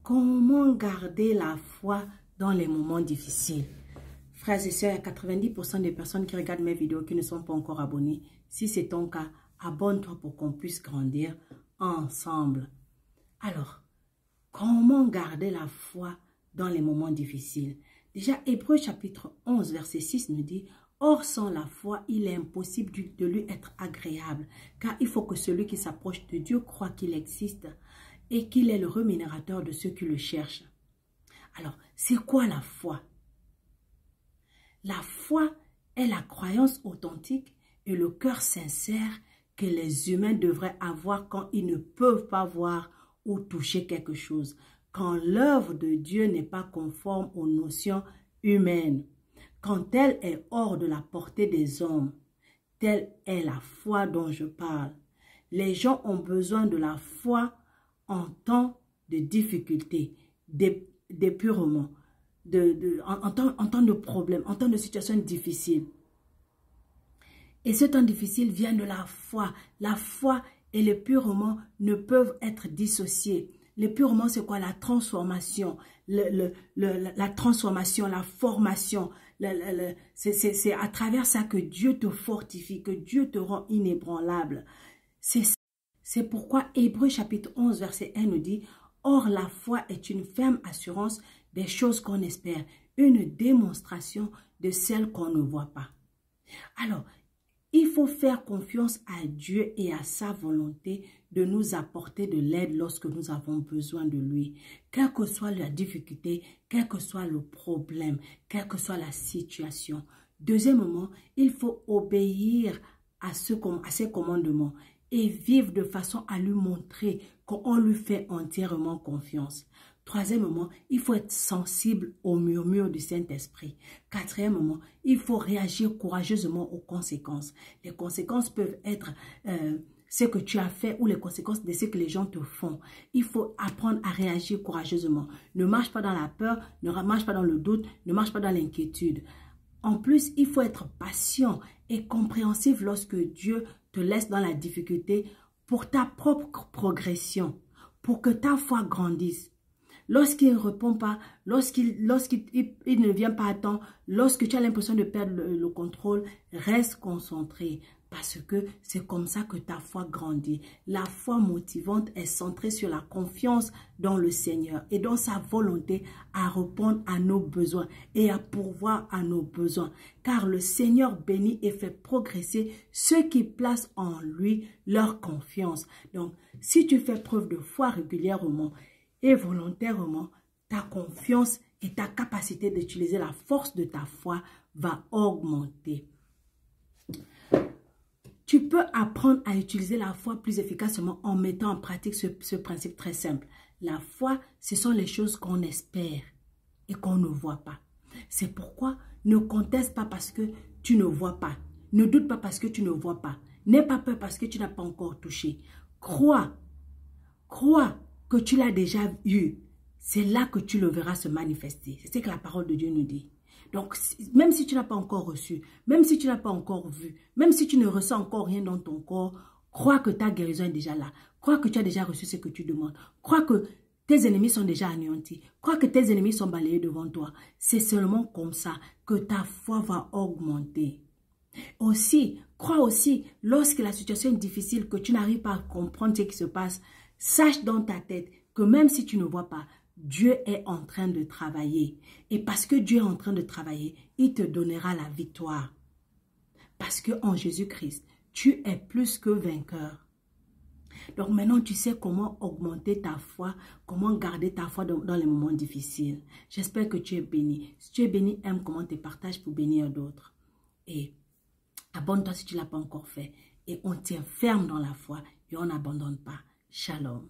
Comment garder la foi dans les moments difficiles? Frères et sœurs, il y a 90% des personnes qui regardent mes vidéos qui ne sont pas encore abonnées. Si c'est ton cas, abonne-toi pour qu'on puisse grandir ensemble. Alors, comment garder la foi dans les moments difficiles? Déjà, Hébreux chapitre 11, verset 6 nous dit: « Or, sans la foi, il est impossible de lui être agréable, car il faut que celui qui s'approche de Dieu croit qu'il existe et qu'il est le rémunérateur de ceux qui le cherchent. » Alors, c'est quoi la foi? La foi est la croyance authentique et le cœur sincère que les humains devraient avoir quand ils ne peuvent pas voir ou toucher quelque chose, quand l'œuvre de Dieu n'est pas conforme aux notions humaines, quand elle est hors de la portée des hommes. Telle est la foi dont je parle. Les gens ont besoin de la foi en temps de difficulté, d'épurement, en temps de problème, en temps de situation difficile. Et ce temps difficile vient de la foi. La foi et l'épurement ne peuvent être dissociés. L'épurement, c'est quoi? La transformation, la transformation, la formation. C'est à travers ça que Dieu te fortifie, que Dieu te rend inébranlable. C'est pourquoi Hébreux chapitre 11, verset 1 nous dit: « Or, la foi est une ferme assurance des choses qu'on espère, une démonstration de celles qu'on ne voit pas. » Alors, il faut faire confiance à Dieu et à sa volonté de nous apporter de l'aide lorsque nous avons besoin de lui. Quelle que soit la difficulté, quel que soit le problème, quelle que soit la situation. Deuxièmement, il faut obéir à ses commandements et vivre de façon à lui montrer qu'on lui fait entièrement confiance. Troisièmement, il faut être sensible aux murmures du Saint-Esprit. Quatrièmement, il faut réagir courageusement aux conséquences. Les conséquences peuvent être ce que tu as fait ou les conséquences de ce que les gens te font. Il faut apprendre à réagir courageusement. Ne marche pas dans la peur, ne marche pas dans le doute, ne marche pas dans l'inquiétude. En plus, il faut être patient et compréhensif lorsque Dieu te laisse dans la difficulté pour ta propre progression, pour que ta foi grandisse. Lorsqu'il ne répond pas, lorsqu'il ne vient pas à temps, lorsque tu as l'impression de perdre le contrôle, reste concentré parce que c'est comme ça que ta foi grandit. La foi motivante est centrée sur la confiance dans le Seigneur et dans sa volonté à répondre à nos besoins et à pourvoir à nos besoins. Car le Seigneur bénit et fait progresser ceux qui placent en lui leur confiance. Donc, si tu fais preuve de foi régulièrement et volontairement, ta confiance et ta capacité d'utiliser la force de ta foi va augmenter. Tu peux apprendre à utiliser la foi plus efficacement en mettant en pratique ce principe très simple. La foi, ce sont les choses qu'on espère et qu'on ne voit pas. C'est pourquoi ne conteste pas parce que tu ne vois pas. Ne doute pas parce que tu ne vois pas. N'aie pas peur parce que tu n'as pas encore touché. Crois que tu l'as déjà eu. C'est là que tu le verras se manifester. C'est ce que la parole de Dieu nous dit. Donc, même si tu n'as pas encore reçu, même si tu n'as pas encore vu, même si tu ne ressens encore rien dans ton corps, crois que ta guérison est déjà là. Crois que tu as déjà reçu ce que tu demandes. Crois que tes ennemis sont déjà anéantis. Crois que tes ennemis sont balayés devant toi. C'est seulement comme ça que ta foi va augmenter. Aussi, crois aussi, lorsque la situation est difficile, que tu n'arrives pas à comprendre ce qui se passe, sache dans ta tête que même si tu ne vois pas, Dieu est en train de travailler. Et parce que Dieu est en train de travailler, il te donnera la victoire. Parce que en Jésus-Christ, tu es plus que vainqueur. Donc maintenant, tu sais comment augmenter ta foi, comment garder ta foi dans les moments difficiles. J'espère que tu es béni. Si tu es béni, aime comment tu partages pour bénir d'autres. Et abonne-toi si tu ne l'as pas encore fait. Et on tient ferme dans la foi et on n'abandonne pas. Shalom.